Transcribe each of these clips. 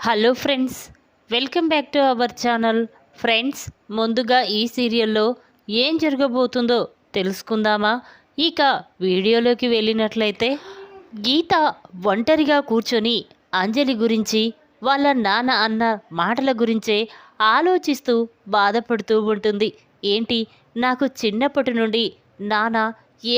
Hello friends, welcome back to our channel. Friends, ముందుగా ఈ సీరియల్లో ఏం జరగబోతుందో తెలుసుకుందామా? ఇక వీడియోలోకి వెళ్ళినట్లయితే గీత ఒంటరిగా కూర్చొని అంజలి గురించి, వాళ్ళ నాన్న అన్న మాటల గురించే ఆలోచిస్తూ బాధపడుతూ ఉంటుంది. ఏంటి, నాకు చిన్నప్పటి నుండి నాన్న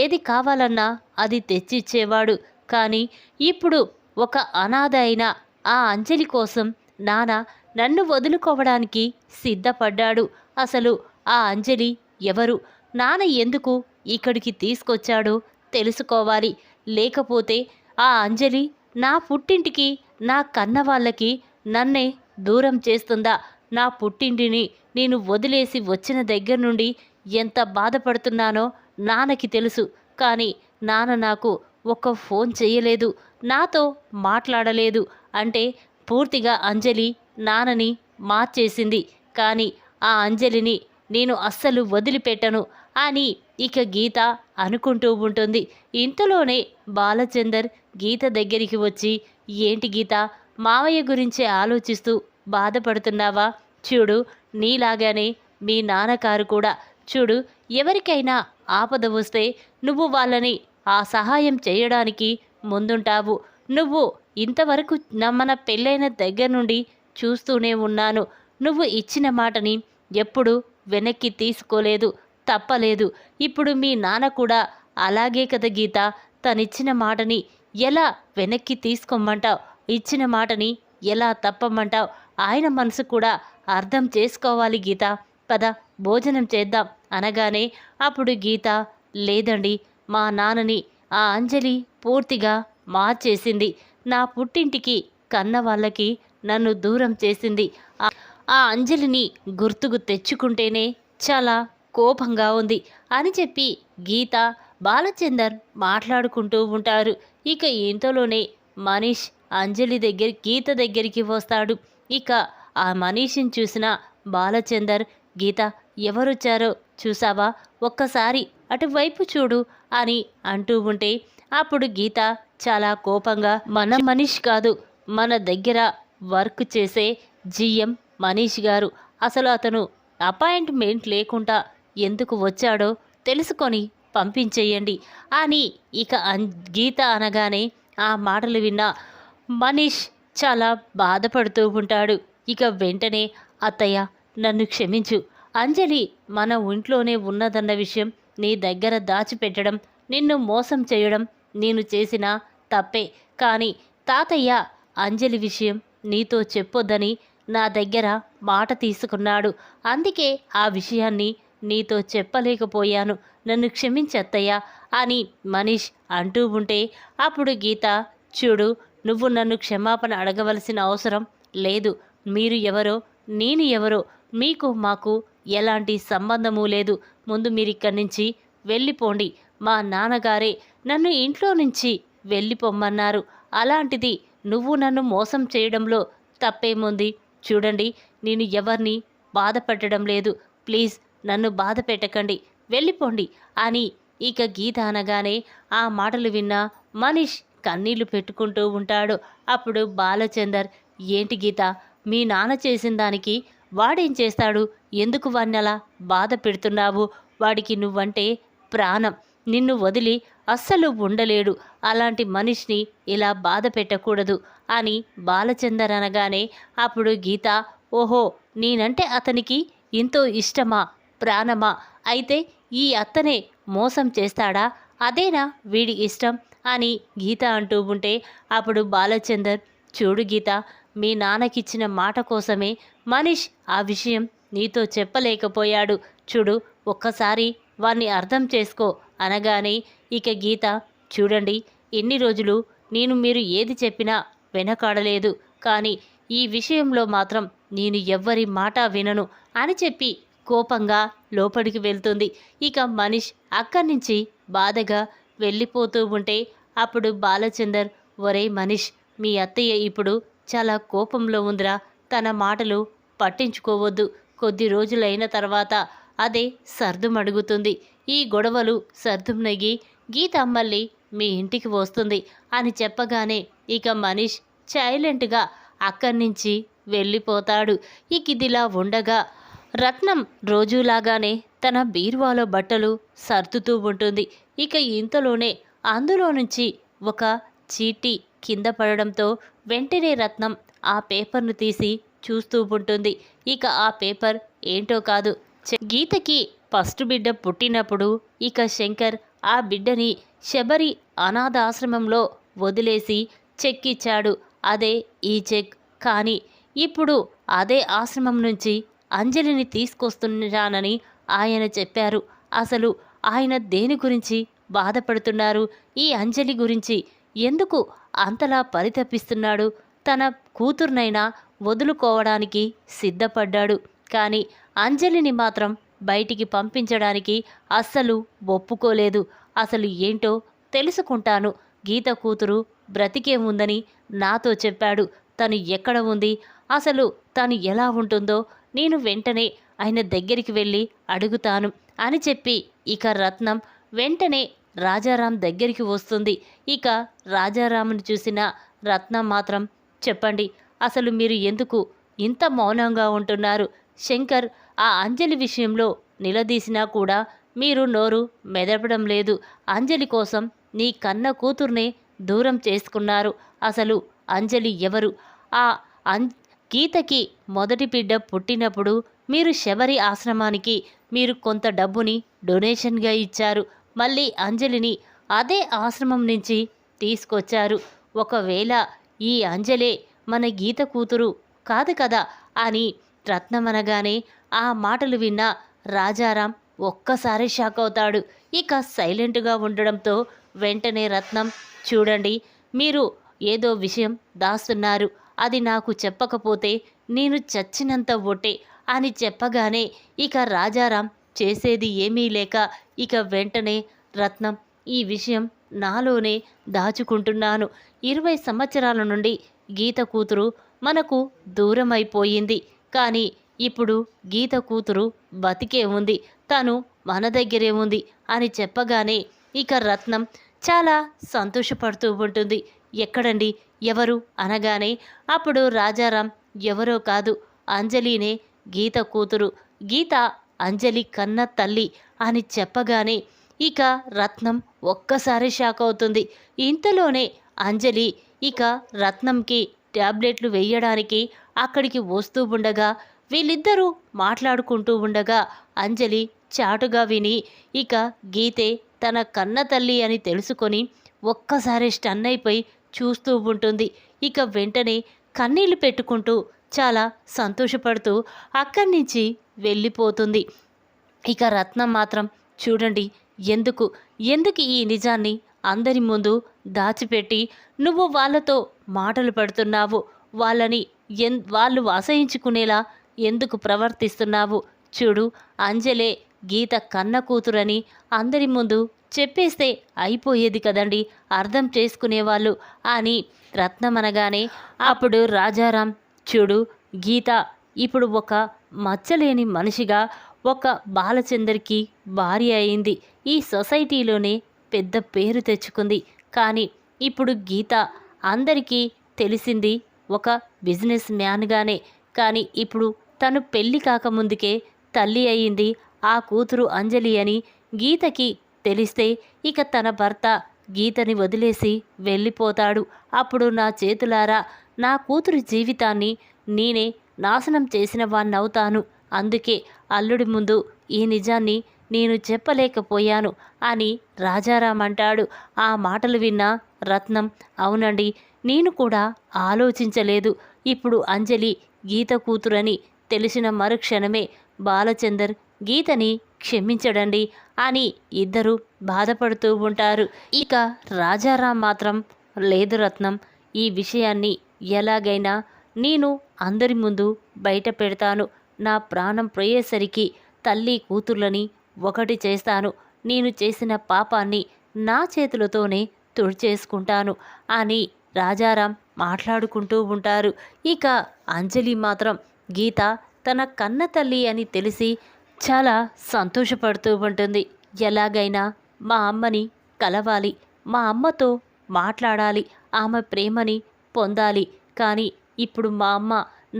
ఏది కావాలన్నా అది తెచ్చిచ్చేవాడు, కానీ ఇప్పుడు ఒక అనాథ అయిన ఆ అంజలి కోసం నాన్న నన్ను వదులుకోవడానికి సిద్ధపడ్డాడు. అసలు ఆ అంజలి ఎవరు? నాన్న ఎందుకు ఇక్కడికి తీసుకొచ్చాడో తెలుసుకోవాలి. లేకపోతే ఆ అంజలి నా పుట్టింటికి, నా కన్న వాళ్ళకి నన్నే దూరం చేస్తుందా? నా పుట్టింటిని నేను వదిలేసి వచ్చిన దగ్గర నుండి ఎంత బాధపడుతున్నానో నాన్నకి తెలుసు. కానీ నాన్న నాకు ఒక్క ఫోన్ చేయలేదు, నాతో మాట్లాడలేదు. అంటే పూర్తిగా అంజలి నాన్నని మార్చేసింది. కానీ ఆ అంజలిని నేను అస్సలు వదిలిపెట్టను అని ఇక గీత అనుకుంటూ ఉంటుంది. ఇంతలోనే బాలచందర్ గీత దగ్గరికి వచ్చి, ఏంటి గీత, మావయ్య గురించి ఆలోచిస్తూ బాధపడుతున్నావా? చూడు, నీలాగానే మీ నాన్నగారు కూడా. చూడు, ఎవరికైనా ఆపద వస్తే నువ్వు వాళ్ళని ఆ సహాయం చేయడానికి ముందుంటావు. నువ్వు ఇంతవరకు మన పెళ్ళైన దగ్గర నుండి చూస్తూనే ఉన్నాను. నువ్వు ఇచ్చిన మాటని ఎప్పుడు వెనక్కి తీసుకోలేదు, తప్పలేదు. ఇప్పుడు మీ నాన్న కూడా అలాగే కదా గీత. తనిచ్చిన మాటని ఎలా వెనక్కి తీసుకోమంటావు? ఇచ్చిన మాటని ఎలా తప్పమంటావు? ఆయన మనసు కూడా అర్థం చేసుకోవాలి గీత. పద, భోజనం చేద్దాం అనగానే అప్పుడు గీత, లేదండి, మా నాన్నని ఆ అంజలి పూర్తిగా మార్చేసింది. నా పుట్టింటికి, కన్న వాళ్ళకి నన్ను దూరం చేసింది. ఆ అంజలిని గుర్తుకు తెచ్చుకుంటేనే చాలా కోపంగా ఉంది అని చెప్పి గీత, బాలచందర్ మాట్లాడుకుంటూ ఉంటారు. ఇక ఇంతలోనే మనీష్ అంజలి గీత దగ్గరికి వస్తాడు. ఇక ఆ మనీష్ని చూసిన బాలచందర్, గీత, ఎవరొచ్చారో చూసావా? ఒక్కసారి అటువైపు చూడు అని అంటూ ఉంటే అప్పుడు గీత చాలా కోపంగా, మన మనీష్ కాదు, మన దగ్గర వర్క్ చేసే జిఎం మనీష్ గారు. అసలు అతను అపాయింట్మెంట్ లేకుండా ఎందుకు వచ్చాడో తెలుసుకొని పంపించేయండి అని ఇక గీత అనగానే ఆ మాటలు విన్న మనీష్ చాలా బాధపడుతూ ఉంటాడు. ఇక వెంటనే, అత్తయ్య, నన్ను క్షమించు. అంజలి మన ఇంట్లోనే ఉన్నదన్న విషయం నీ దగ్గర దాచిపెట్టడం, నిన్ను మోసం చేయడం నేను చేసిన తప్పే. కానీ తాతయ్య అంజలి విషయం నీతో చెప్పొద్దని నా దగ్గర మాట తీసుకున్నాడు. అందుకే ఆ విషయాన్ని నీతో చెప్పలేకపోయాను. నన్ను క్షమించత్తయ్య అని మనీష్ అంటూ ఉంటే అప్పుడు గీత, చూడు, నువ్వు నన్ను క్షమాపణ అడగవలసిన అవసరం లేదు. మీరు ఎవరో, నేను ఎవరో మీకు మాకు ఎలాంటి సంబంధము లేదు. ముందు మీరిక్కడి నుంచి వెళ్ళిపోండి. మా నాన్నగారే నన్ను ఇంట్లో నుంచి వెళ్ళిపోమ్మన్నారు. అలాంటిది నువ్వు నన్ను మోసం చేయడంలో తప్పేముంది? చూడండి, నేను ఎవరిని బాధ పెట్టడం లేదు. ప్లీజ్ నన్ను బాధ పెట్టకండి, వెళ్ళిపోండి అని ఇక గీత అనగానే ఆ మాటలు విన్న మనీష్ కన్నీళ్లు పెట్టుకుంటూ ఉంటాడు. అప్పుడు బాలచందర్, ఏంటి గీత, మీ నాన్న చేసిన దానికి వాడేం చేస్తాడు? ఎందుకు వాడిని అలా బాధ పెడుతున్నావు? వాడికి నువ్వంటే ప్రాణం. నిన్ను వదిలి అస్సలు ఉండలేడు. అలాంటి మనిషిని ఇలా బాధ పెట్టకూడదు అని బాలచందర్ అనగానే అప్పుడు గీత, ఓహో, నేనంటే అతనికి ఎంతో ఇష్టమా, ప్రాణమా? అయితే ఈ అత్తనే మోసం చేస్తాడా? అదేనా వీడి ఇష్టం అని గీత అంటూ ఉంటే అప్పుడు బాలచందర్, చూడు గీత, మీ నాన్నకిచ్చిన మాట కోసమే మనీష్ ఆ విషయం నీతో చెప్పలేకపోయాడు. చూడు, ఒక్కసారి వాణ్ణి అర్థం చేసుకో అనగానే ఇక గీత, చూడండి, ఎన్ని రోజులు మీరు ఏది చెప్పినా వెనకాడలేదు. కానీ ఈ విషయంలో మాత్రం నేను ఎవ్వరి మాట వినను అని చెప్పి కోపంగా లోపలికి వెళ్తుంది. ఇక మనీష్ అక్కడి నుంచి బాధగా వెళ్ళిపోతూ ఉంటే అప్పుడు బాలచందర్, ఒరే మనీష్, మీ అత్తయ్య ఇప్పుడు చాలా కోపంలో ఉందిరా. తన మాటలు పట్టించుకోవద్దు. కొద్ది రోజులైన తర్వాత అదే సర్దుమడుగుతుంది. ఈ గొడవలు సర్దుమణిగి గీత మళ్ళీ మీ ఇంటికి వస్తుంది అని చెప్పగానే ఇక మనీష్ సైలెంట్గా అక్కడి నుంచి వెళ్ళిపోతాడు. ఇక ఇదిలా ఉండగా రత్నం రోజులాగానే తన బీరువాలో బట్టలు సర్దుతూ ఉంటుంది. ఇక ఇంతలోనే అందులో నుంచి ఒక చీటీ కింద పడడంతో వెంటనే రత్నం ఆ పేపర్ను తీసి చూస్తూ ఉంటుంది. ఇక ఆ పేపర్ ఏంటో కాదు, గీతకి ఫస్ట్ బిడ్డ పుట్టినప్పుడు ఇక శంకర్ ఆ బిడ్డని శబరి అనాథాశ్రమంలో వదిలేసి చెక్ ఇచ్చాడు. అదే ఈ చెక్. కానీ ఇప్పుడు అదే ఆశ్రమం నుంచి అంజలిని తీసుకొస్తున్నానని ఆయన చెప్పారు. అసలు ఆయన దేని గురించి బాధపడుతున్నారు? ఈ అంజలి గురించి ఎందుకు అంతలా పరితపిస్తున్నాడు? తన కూతుర్నైనా వదులుకోవడానికి సిద్ధపడ్డాడు. కానీ అంజలిని మాత్రం బయటికి పంపించడానికి అస్సలు ఒప్పుకోలేదు. అసలు ఏంటో తెలుసుకుంటాను. గీత కూతురు బ్రతికే ఉందని నాతో చెప్పాడు. తను ఎక్కడ ఉంది, అసలు తను ఎలా ఉంటుందో నేను వెంటనే ఆయన దగ్గరికి వెళ్ళి అడుగుతాను అని చెప్పి ఇక రత్నం వెంటనే రాజారాం దగ్గరికి వస్తుంది. ఇక రాజారాంను చూసిన రత్నం మాత్రం, చెప్పండి, అసలు మీరు ఎందుకు ఇంత మౌనంగా ఉంటున్నారు? శంకర్ ఆ అంజలి విషయంలో నిలదీసినా కూడా మీరు నోరు మెదపడం లేదు. అంజలి కోసం నీ కన్న కూతుర్నే దూరం చేసుకున్నారు. అసలు అంజలి ఎవరు? ఆ గీతకి మొదటి బిడ్డ పుట్టినప్పుడు మీరు శబరి ఆశ్రమానికి మీరు కొంత డబ్బుని డొనేషన్గా ఇచ్చారు. మళ్ళీ అంజలిని అదే ఆశ్రమం నుంచి తీసుకొచ్చారు. ఒకవేళ ఈ అంజలే మన గీత కూతురు కాదు కదా అని రత్నమనగానే ఆ మాటలు విన్న రాజారాం ఒక్కసారి షాక్ అవుతాడు. ఇక సైలెంట్గా ఉండడంతో వెంటనే రత్నం, చూడండి, మీరు ఏదో విషయం దాస్తున్నారు. అది నాకు చెప్పకపోతే నేను చచ్చినంత ఒట్టే అని చెప్పగానే ఇక రాజారాం చేసేది ఏమీ లేక ఇక వెంటనే, రత్నం, ఈ విషయం నాలోనే దాచుకుంటున్నాను. 20 సంవత్సరాల నుండి గీత కూతురు మనకు దూరం అయిపోయింది. కానీ ఇప్పుడు గీత కూతురు బతికే ఉంది. తను మన దగ్గరే ఉంది అని చెప్పగానే ఇక రత్నం చాలా సంతోషపడుతూ ఉంటుంది. ఎక్కడండి, ఎవరు అనగానే అప్పుడు రాజారాం, ఎవరో కాదు, అంజలినే గీత కూతురు. గీత అంజలి కన్న తల్లి అని చెప్పగానే ఇక రత్నం ఒక్కసారి షాక్ అవుతుంది. ఇంతలోనే అంజలి ఇక రత్నంకి ట్యాబ్లెట్లు వేయడానికి అక్కడికి వస్తూ ఉండగా వీళ్ళిద్దరూ మాట్లాడుకుంటూ ఉండగా అంజలి చాటుగా విని ఇక గీతే తన కన్న తల్లి అని తెలుసుకొని ఒక్కసారి స్టన్ అయిపోయి చూస్తూ ఉంటుంది. ఇక వెంటనే కన్నీళ్లు పెట్టుకుంటూ చాలా సంతోషపడుతూ అక్కడి నుంచి వెళ్ళిపోతుంది. ఇక రత్నం మాత్రం, చూడండి, ఎందుకు ఈ నిజాన్ని అందరి ముందు దాచిపెట్టి నువ్వు వాళ్ళతో మాటలు పడుతున్నావు? వాళ్ళని వాళ్ళు అసహించుకునేలా ఎందుకు ప్రవర్తిస్తున్నావు? చూడు, అంజలే గీత కన్న కూతురని అందరి ముందు చెప్పేస్తే అయిపోయేది కదండి, అర్థం చేసుకునేవాళ్ళు అని రత్నమనగానే అప్పుడు రాజారాం, చూడు, గీత ఇప్పుడు ఒక మచ్చలేని మనిషిగా ఒక బాలచందర్కి భార్య అయింది. ఈ సొసైటీలోనే పెద్ద పేరు తెచ్చుకుంది. కానీ ఇప్పుడు గీత అందరికీ తెలిసింది ఒక బిజినెస్ మ్యాన్గానే. కానీ ఇప్పుడు తను పెళ్ళి కాకముందుకే తల్లి అయింది ఆ కూతురు అంజలి అని గీతకి తెలిస్తే ఇక తన భర్త గీతని వదిలేసి వెళ్ళిపోతాడు. అప్పుడు నా చేతులారా నా కూతురు జీవితాన్ని నేనే నాశనం చేసిన వాణ్ణవుతాను. అందుకే అల్లుడి ముందు ఈ నిజాన్ని నేను చెప్పలేకపోయాను అని రాజారాం అంటాడు. ఆ మాటలు విన్న రత్నం, అవునండి, నేను కూడా ఆలోచించలేదు. ఇప్పుడు అంజలి గీత కూతురని తెలిసిన మరుక్షణమే బాలచందర్ గీతని క్షమించడండి అని ఇద్దరు బాధపడుతూ ఉంటారు. ఇక రాజారాం మాత్రం, లేదు రత్నం, ఈ విషయాన్ని ఎలాగైనా నేను అందరి ముందు బయట పెడతాను. నా ప్రాణం పోయేసరికి తల్లి కూతుర్లని ఒకటి చేస్తాను. నేను చేసిన పాపాన్ని నా చేతులతోనే తుడిచేసుకుంటాను అని రాజారాం మాట్లాడుకుంటూ ఉంటారు. ఇక అంజలి మాత్రం గీత తన కన్న తల్లి అని తెలిసి చాలా సంతోషపడుతూ ఉంటుంది. ఎలాగైనా మా అమ్మని కలవాలి, మా అమ్మతో మాట్లాడాలి, ఆమె ప్రేమని పొందాలి. కానీ ఇప్పుడు మా అమ్మ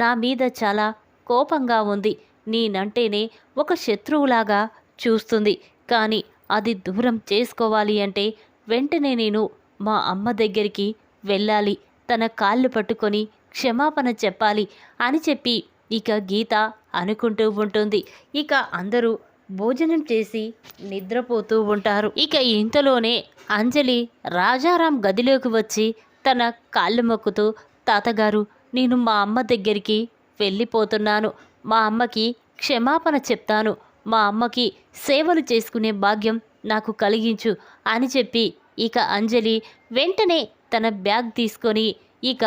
నా మీద చాలా కోపంగా ఉంది. నేనంటేనే ఒక శత్రువులాగా చూస్తుంది. కానీ అది దూరం చేసుకోవాలి అంటే వెంటనే నేను మా అమ్మ దగ్గరికి వెళ్ళాలి. తన కాళ్ళు పట్టుకొని క్షమాపణ చెప్పాలి అని చెప్పి ఇక గీత అనుకుంటూ ఉంటుంది. ఇక అందరూ భోజనం చేసి నిద్రపోతూ ఉంటారు. ఇక ఇంతలోనే అంజలి రాజారాం గదిలోకి వచ్చి తన కాళ్ళు మొక్కుతూ, తాతగారు, నేను మా అమ్మ దగ్గరికి వెళ్ళిపోతున్నాను. మా అమ్మకి క్షమాపణ చెప్తాను. మా అమ్మకి సేవలు చేసుకునే భాగ్యం నాకు కలిగించు అని చెప్పి ఇక అంజలి వెంటనే తన బ్యాగ్ తీసుకొని ఇక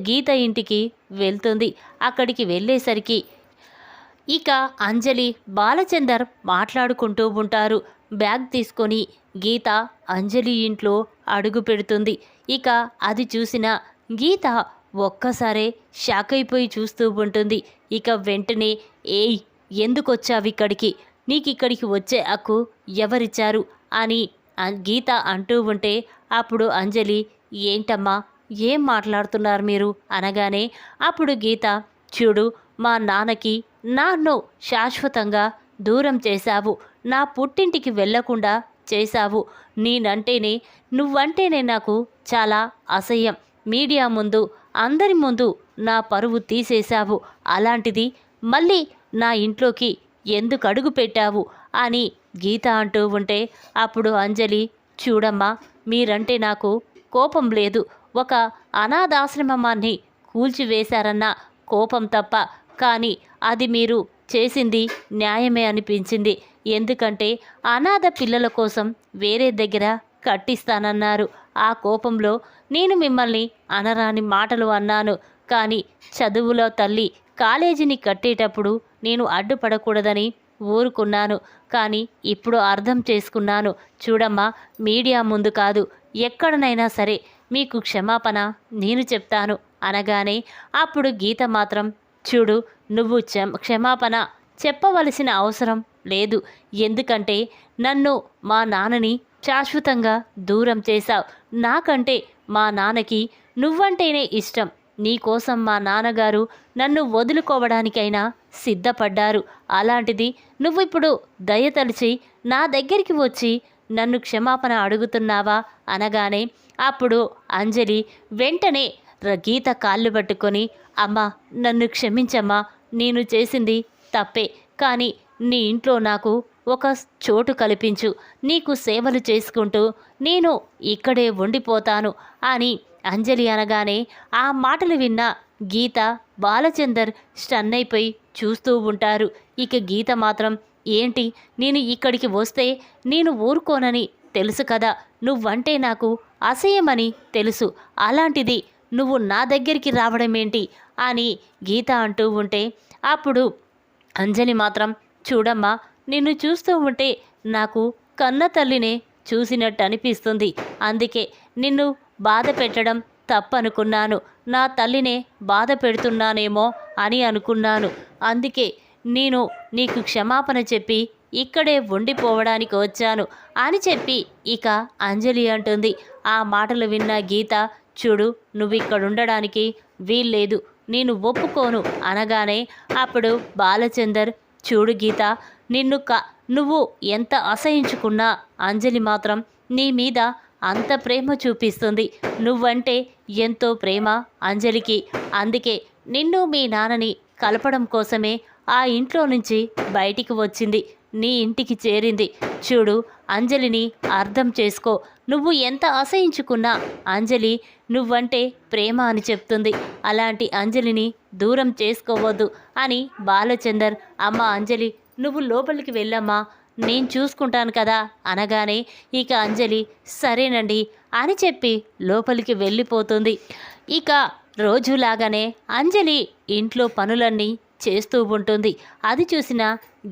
గీత ఇంటికి వెళ్తుంది. అక్కడికి వెళ్ళేసరికి ఇక అంజలి బాలచందర్ మాట్లాడుకుంటూ ఉంటారు. బ్యాగ్ తీసుకొని గీత అంజలి ఇంట్లో అడుగు పెడుతుంది. ఇక అది చూసిన గీత ఒక్కసారే షాక్ అయిపోయి చూస్తూ ఉంటుంది. ఇక వెంటనే, ఏయ్, ఎందుకొచ్చావు ఇక్కడికి? నీకు ఇక్కడికి వచ్చే హక్కు ఎవరిచ్చారు అని గీత అంటూ ఉంటే అప్పుడు అంజలి, ఏంటమ్మా, ఏం మాట్లాడుతున్నారు మీరు అనగానే అప్పుడు గీత, చూడు, మా నాన్నకి నన్ను శాశ్వతంగా దూరం చేశావు. నా పుట్టింటికి వెళ్లకుండా చేశావు. నువ్వంటేనే నాకు చాలా అసహ్యం. మీడియా ముందు, అందరి ముందు నా పరువు తీసేశావు. అలాంటిది మళ్ళీ నా ఇంట్లోకి ఎందుకు అడుగు పెట్టావు అని గీత అంటూ ఉంటే అప్పుడు అంజలి, చూడమ్మా, మీరంటే నాకు కోపం లేదు. ఒక అనాథాశ్రమాన్ని కూల్చివేశారన్న కోపం తప్ప. కానీ అది మీరు చేసింది న్యాయమే అనిపించింది. ఎందుకంటే అనాథ పిల్లల కోసం వేరే దగ్గర కట్టిస్తానన్నారు. ఆ కోపంలో నేను మిమ్మల్ని అనరాని మాటలు అన్నాను. కానీ చదువులో తల్లి కాలేజీని కట్టేటప్పుడు నేను అడ్డుపడకూడదని ఊరుకున్నాను. కానీ ఇప్పుడు అర్థం చేసుకున్నాను. చూడమ్మా, మీడియా ముందు కాదు, ఎక్కడనైనా సరే మీకు క్షమాపణ నేను చెప్తాను అనగానే అప్పుడు గీత మాత్రం, చూడు, నువ్వు క్షమాపణ చెప్పవలసిన అవసరం లేదు. ఎందుకంటే నన్ను, మా నాన్నని శాశ్వతంగా దూరం చేశావు. నాకంటే మా నాన్నకి నువ్వంటేనే ఇష్టం. నీకోసం మా నాన్నగారు నన్ను వదులుకోవడానికైనా సిద్ధపడ్డారు. అలాంటిది నువ్విప్పుడు దయతలిచి నా దగ్గరికి వచ్చి నన్ను క్షమాపణ అడుగుతున్నావా అనగానే అప్పుడు అంజలి వెంటనే గీత కాళ్ళు పట్టుకొని, అమ్మా, నన్ను క్షమించమ్మా, నేను చేసింది తప్పే. కానీ నీ ఇంట్లో నాకు ఒక చోటు కల్పించు. నీకు సేవలు చేసుకుంటూ నేను ఇక్కడే ఉండిపోతాను అని అంజలి అనగానే ఆ మాటలు విన్న గీత, బాలచందర్ స్టన్ అయిపోయి చూస్తూ ఉంటారు. ఇక గీత మాత్రం, ఏంటి, నేను ఇక్కడికి వస్తే నేను ఊరుకోనని తెలుసు కదా. నువ్వంటే నాకు అసహ్యమని తెలుసు. అలాంటిది నువ్వు నా దగ్గరికి రావడమేంటి అని గీత అంటూ ఉంటే అప్పుడు అంజలి మాత్రం, చూడమ్మా, నిన్ను చూస్తూ ఉంటే నాకు కన్న తల్లినే చూసినట్టు అనిపిస్తుంది. అందుకే నిన్ను బాధ పెట్టడం తప్పనుకున్నాను. నా తల్లినే బాధ పెడుతున్నానేమో అని అనుకున్నాను. అందుకే నేను నీకు క్షమాపణ చెప్పి ఇక్కడే ఉండిపోవడానికి వచ్చాను అని చెప్పి ఇక అంజలి అంటుంది. ఆ మాటలు విన్న గీత, చూడు, నువ్వు ఇక్కడ ఉండడానికి వీల్లేదు, నేను ఒప్పుకోను అనగానే అప్పుడు బాలచందర్, చూడు గీత, నువ్వు ఎంత అసహించుకున్నా అంజలి మాత్రం నీ మీద అంత ప్రేమ చూపిస్తుంది. నువ్వంటే ఎంతో ప్రేమ అంజలికి. అందుకే నిన్ను మీ నాన్నని కలపడం కోసమే ఆ ఇంట్లో నుంచి బయటికి వచ్చింది, నీ ఇంటికి చేరింది. చూడు, అంజలిని అర్థం చేసుకో. నువ్వు ఎంత అసహించుకున్నా అంజలి నువ్వంటే ప్రేమ అని చెప్తుంది. అలాంటి అంజలిని దూరం చేసుకోవద్దు అని బాలచందర్, అమ్మ అంజలి, నువ్వు లోపలికి వెళ్ళమ్మా, నేను చూసుకుంటాను కదా అనగానే ఇక అంజలి, సరేనండి అని చెప్పి లోపలికి వెళ్ళిపోతుంది. ఇక రోజులాగానే అంజలి ఇంట్లో పనులన్నీ చేస్తూ ఉంటుంది. అది చూసిన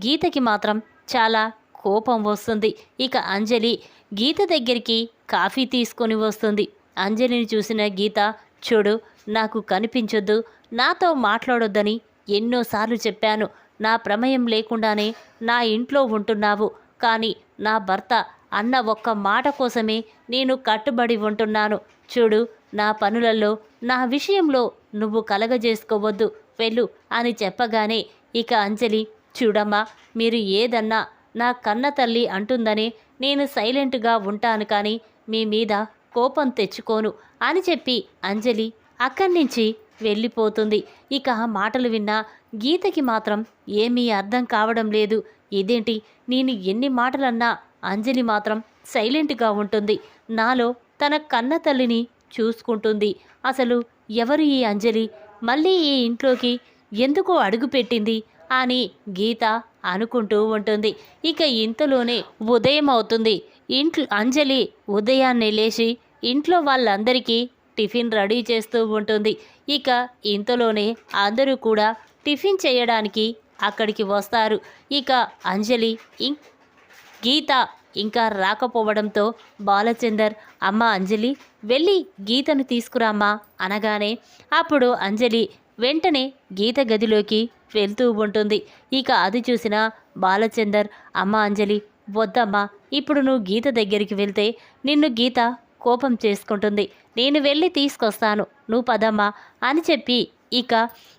గీతకి మాత్రం చాలా కోపం వస్తుంది. ఇక అంజలి గీత దగ్గరికి కాఫీ తీసుకొని వస్తుంది. అంజలిని చూసిన గీత, చూడు, నాకు కనిపించొద్దు, నాతో మాట్లాడొద్దని ఎన్నోసార్లు చెప్పాను. నా ప్రమేయం లేకుండానే నా ఇంట్లో ఉంటున్నావు. కానీ నా భర్త అన్న ఒక్క మాట కోసమే నేను కట్టుబడి ఉంటున్నాను. చూడు, నా పనులలో నా విషయంలో నువ్వు కలగజేసుకోవద్దు వెళ్ళు అని చెప్పగానే ఇక అంజలి, చూడమ్మా, మీరు ఏదన్నా నా కన్న తల్లి అంటుందని నేను సైలెంట్గా ఉంటాను, కానీ మీ మీద కోపం తెచ్చుకోను అని చెప్పి అంజలి అక్కడి నుంచి వెళ్ళిపోతుంది. ఇక ఆ మాటలు విన్న గీతకి మాత్రం ఏమీ అర్థం కావడం లేదు. ఇదేంటి, నేను ఎన్ని మాటలన్నా అంజలి మాత్రం సైలెంట్గా ఉంటుంది, నాలో తన కన్న తల్లిని చూసుకుంటుంది. అసలు ఎవరు ఈ అంజలి, మళ్ళీ ఈ ఇంట్లోకి ఎందుకు అడుగుపెట్టింది అని గీత అనుకుంటూ ఉంటుంది. ఇక ఇంతలోనే ఉదయం అవుతుంది. అంజలి ఉదయాన్నే లేచి ఇంట్లో వాళ్ళందరికీ టిఫిన్ రెడీ చేస్తూ ఉంటుంది. ఇక ఇంతలోనే అందరూ కూడా టిఫిన్ చేయడానికి అక్కడికి వస్తారు. ఇక అంజలి గీత ఇంకా రాకపోవడంతో బాలచందర్, అమ్మ అంజలి, వెళ్ళి గీతను తీసుకురామ్మా అనగానే అప్పుడు అంజలి వెంటనే గీత గదిలోకి వెళ్తూ ఉంటుంది. ఇక అది చూసిన బాలచందర్, అమ్మ అంజలి, వద్దమ్మా, ఇప్పుడు నువ్వు గీత దగ్గరికి వెళ్తే నిన్ను గీత కోపం చేసుకుంటుంది, నేను వెళ్ళి తీసుకొస్తాను, నువ్వు పదమ్మా అని చెప్పి ఇక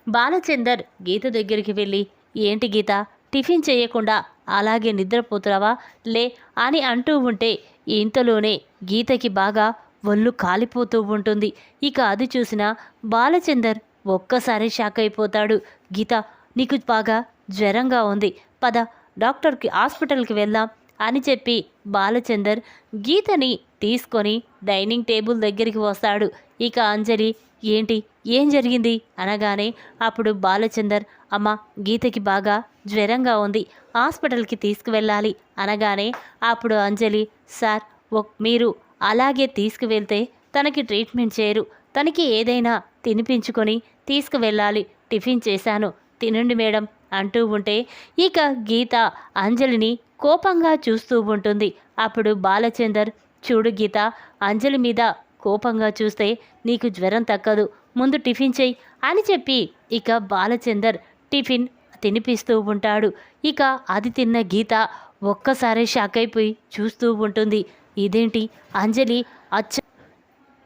బాలచందర్ గీత దగ్గరికి వెళ్ళి, ఏంటి గీత, టిఫిన్ చేయకుండా అలాగే నిద్రపోతున్నావా, లే అని అంటూ ఉంటే ఇంతలోనే గీతకి బాగా ఒళ్ళు కాలిపోతూ ఉంటుంది. ఇక అది చూసిన బాలచందర్ ఒక్కసారి షాక్ అయిపోతాడు. గీత, నీకు బాగా జ్వరంగా ఉంది, పద డాక్టర్కి హాస్పిటల్కి వెళ్దాం అని చెప్పి బాలచందర్ గీతని తీసుకొని డైనింగ్ టేబుల్ దగ్గరికి వస్తాడు. ఇక అంజలి, ఏంటి, ఏం జరిగింది అనగానే అప్పుడు బాలచందర్, అమ్మ గీతకి బాగా జ్వరంగా ఉంది, హాస్పిటల్కి తీసుకువెళ్ళాలి అనగానే అప్పుడు అంజలి, సార్ మీరు అలాగే తీసుకువెళ్తే తనకి ట్రీట్మెంట్ చేయరు, తనకి ఏదైనా తినిపించుకొని తీసుకువెళ్ళాలి, టిఫిన్ చేశాను, తినండి మేడం అంటూ ఉంటే ఇక గీత అంజలిని కోపంగా చూస్తూ ఉంటుంది. అప్పుడు బాలచందర్, చూడు గీత, అంజలి మీద కోపంగా చూస్తే నీకు జ్వరం తగ్గదు, ముందు టిఫిన్ చెయ్యి అని చెప్పి ఇక బాలచందర్ టిఫిన్ తినిపిస్తూ ఉంటాడు. ఇక అది తిన్న గీత ఒక్కసారి షాక్ అయిపోయి చూస్తూ ఉంటుంది. ఇదేంటి, అంజలి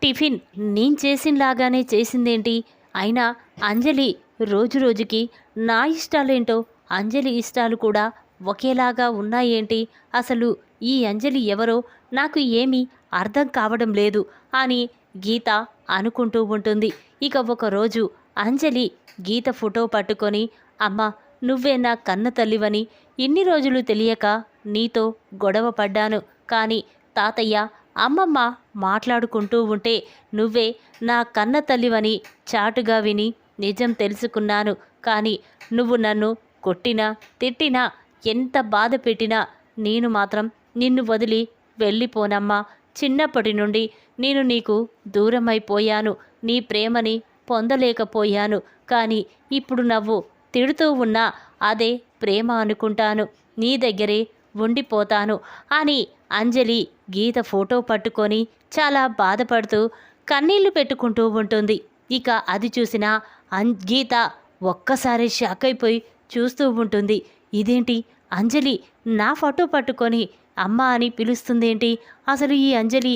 టిఫిన్ నేను చేసినలాగానే చేసిందేంటి, అయినా అంజలి రోజు రోజుకి నా ఇష్టాలేంటో అంజలి ఇష్టాలు కూడా ఒకేలాగా ఉన్నాయేంటి, అసలు ఈ అంజలి ఎవరో నాకు ఏమీ అర్థం కావడం లేదు అని గీత అనుకుంటూ ఉంటుంది. ఇక ఒకరోజు అంజలి గీత ఫోటో పట్టుకొని, అమ్మ నువ్వే నా కన్న తల్లివని ఇన్ని రోజులు తెలియక నీతో గొడవ పడ్డాను, కానీ తాతయ్య అమ్మమ్మ మాట్లాడుకుంటూ ఉంటే నువ్వే నా కన్న తల్లివని చాటుగా విని నిజం తెలుసుకున్నాను, కానీ నువ్వు నన్ను కొట్టినా తిట్టినా ఎంత బాధ పెట్టినా నేను మాత్రం నిన్ను వదిలి వెళ్ళిపోనమ్మా, చిన్నప్పటి నుండి నేను నీకు దూరమైపోయాను, నీ ప్రేమని పొందలేకపోయాను, కానీ ఇప్పుడు నవ్వు తిడుతూ ఉన్నా అదే ప్రేమ అనుకుంటాను, నీ దగ్గరే ఉండిపోతాను అని అంజలి గీత ఫోటో పట్టుకొని చాలా బాధపడుతూ కన్నీళ్లు పెట్టుకుంటూ ఉంటుంది. ఇక అది చూసిన గీత ఒక్కసారి షాక్ అయిపోయి చూస్తూ ఉంటుంది. ఇదేంటి, అంజలి నా ఫోటో పట్టుకొని అమ్మ అని పిలుస్తుందేంటి, అసలు ఈ అంజలి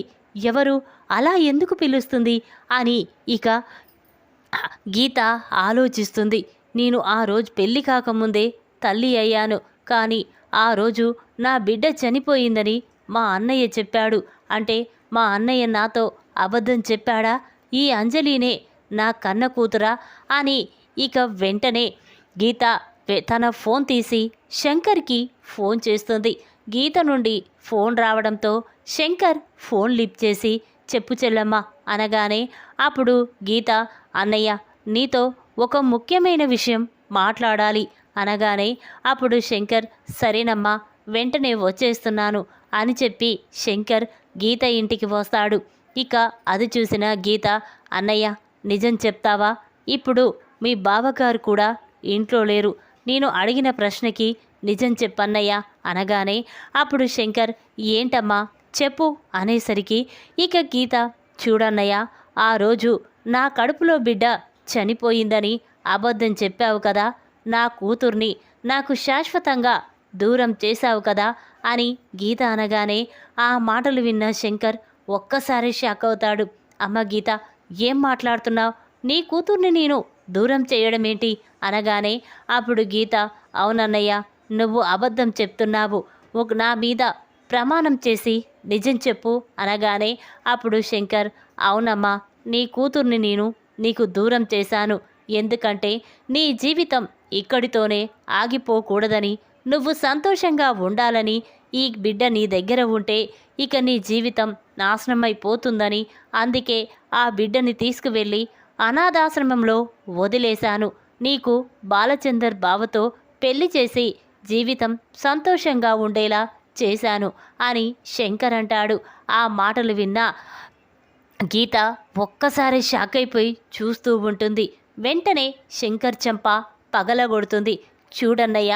ఎవరు, అలా ఎందుకు పిలుస్తుంది అని ఇక గీత ఆలోచిస్తుంది. నేను ఆ రోజు పెళ్లి కాకముందే తల్లి అయ్యాను, కానీ ఆ రోజు నా బిడ్డ చనిపోయిందని మా అన్నయ్య చెప్పాడు, అంటే మా అన్నయ్య నాతో అబద్ధం చెప్పాడా, ఈ అంజలినే నా కన్న కూతురా అని ఇక వెంటనే గీత తన ఫోన్ తీసి శంకర్కి ఫోన్ చేస్తుంది. గీత నుండి ఫోన్ రావడంతో శంకర్ ఫోన్ లిఫ్ట్ చేసి, చెప్పు చెల్లమ్మ అనగానే అప్పుడు గీత, అన్నయ్య నీతో ఒక ముఖ్యమైన విషయం మాట్లాడాలి అనగానే అప్పుడు శంకర్, సరేనమ్మా వెంటనే వచ్చేస్తున్నాను అని చెప్పి శంకర్ గీత ఇంటికి వస్తాడు. ఇక అది చూసిన గీత, అన్నయ్య నిజం చెప్తావా, ఇప్పుడు మీ బావగారు కూడా ఇంట్లో లేరు, నేను అడిగిన ప్రశ్నకి నిజం చెప్పన్నయ్య అనగానే అప్పుడు శంకర్, ఏంటమ్మా చెప్పు అనేసరికి ఇక గీత, చూడన్నయ్య ఆ రోజు నా కడుపులో బిడ్డ చనిపోయిందని అబద్ధం చెప్పావు కదా, నా కూతుర్ని నాకు శాశ్వతంగా దూరం చేశావు కదా అని గీత అనగానే ఆ మాటలు విన్న శంకర్ ఒక్కసారి షాక్ అవుతాడు. అమ్మ గీత, ఏం మాట్లాడుతున్నావు? నీ కూతుర్ని నేను దూరం చేయడమేంటి అనగానే అప్పుడు గీత, అవునన్నయ్య, నువ్వు అబద్ధం చెప్తున్నావు, నా మీద ప్రమాణం చేసి నిజం చెప్పు అనగానే అప్పుడు శంకర్, అవునమ్మా, నీ కూతుర్ని నేను నీకు దూరం చేశాను. ఎందుకంటే నీ జీవితం ఇక్కడితోనే ఆగిపోకూడదని, నువ్వు సంతోషంగా ఉండాలని, ఈ బిడ్డ నీ దగ్గర ఉంటే ఇక నీ జీవితం నాశనమైపోతుందని, అందుకే ఆ బిడ్డని తీసుకువెళ్ళి అనాథాశ్రమంలో వదిలేశాను. నీకు బాలచందర్ బావతో పెళ్లి చేసి జీవితం సంతోషంగా ఉండేలా చేశాను అని శంకర్ అంటాడు. ఆ మాటలు విన్న గీత ఒక్కసారి షాక్ అయిపోయి చూస్తూ ఉంటుంది. వెంటనే శంకర్ చెంప పగలగొడుతుంది. చూడన్నయ్య,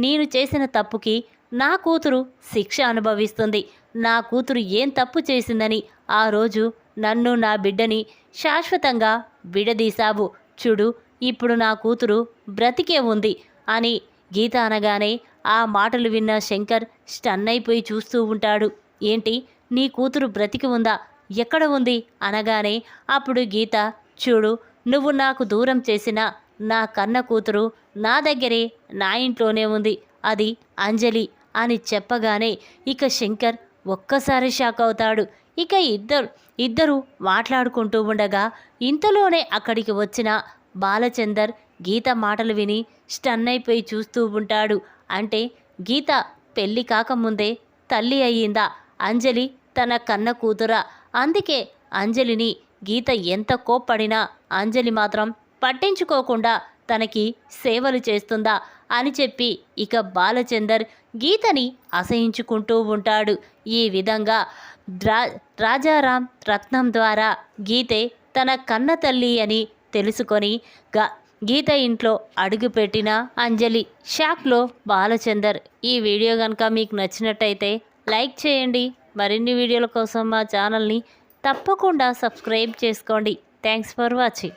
నేను చేసిన తప్పుకి నా కూతురు శిక్ష అనుభవిస్తుంది. నా కూతురు ఏం తప్పు చేసిందని ఆ రోజు నన్ను, నా బిడ్డని శాశ్వతంగా విడదీశావు. చూడు, ఇప్పుడు నా కూతురు బ్రతికే ఉంది అని గీత అనగానే ఆ మాటలు విన్న శంకర్ స్టన్ అయిపోయి చూస్తూ ఉంటాడు. ఏంటి, నీ కూతురు బ్రతికి ఉందా? ఎక్కడ ఉంది అనగానే అప్పుడు గీత, చూడు, నువ్వు నాకు దూరం చేసిన నా కన్న కూతురు నా దగ్గరే, నా ఇంట్లోనే ఉంది, అది అంజలి అని చెప్పగానే ఇక శంకర్ ఒక్కసారి షాక్ అవుతాడు. ఇక ఇద్దరు మాట్లాడుకుంటూ ఉండగా ఇంతలోనే అక్కడికి వచ్చిన బాలచందర్ గీత మాటలు విని స్టన్ అయిపోయి చూస్తూ ఉంటాడు. అంటే గీత పెళ్ళి కాకముందే తల్లి అయ్యిందా? అంజలి తన కన్న కూతురా? అందుకే అంజలిని గీత ఎంత కోప్పడినా అంజలి మాత్రం పట్టించుకోకుండా తనకి సేవలు చేస్తుందా అని చెప్పి ఇక బాలచందర్ గీతని అసహించుకుంటూ ఉంటాడు. ఈ విధంగా రాజారాం రత్నం ద్వారా గీతే తన కన్న తల్లి అని తెలుసుకొని గీత ఇంట్లో అడుగుపెట్టిన అంజలి షాక్లో బాలచందర్. ఈ వీడియో కనుక మీకు నచ్చినట్టయితే లైక్ చేయండి. మరిన్ని వీడియోల కోసం మా ఛానల్ని తప్పకుండా సబ్స్క్రైబ్ చేసుకోండి. Thanks for watching.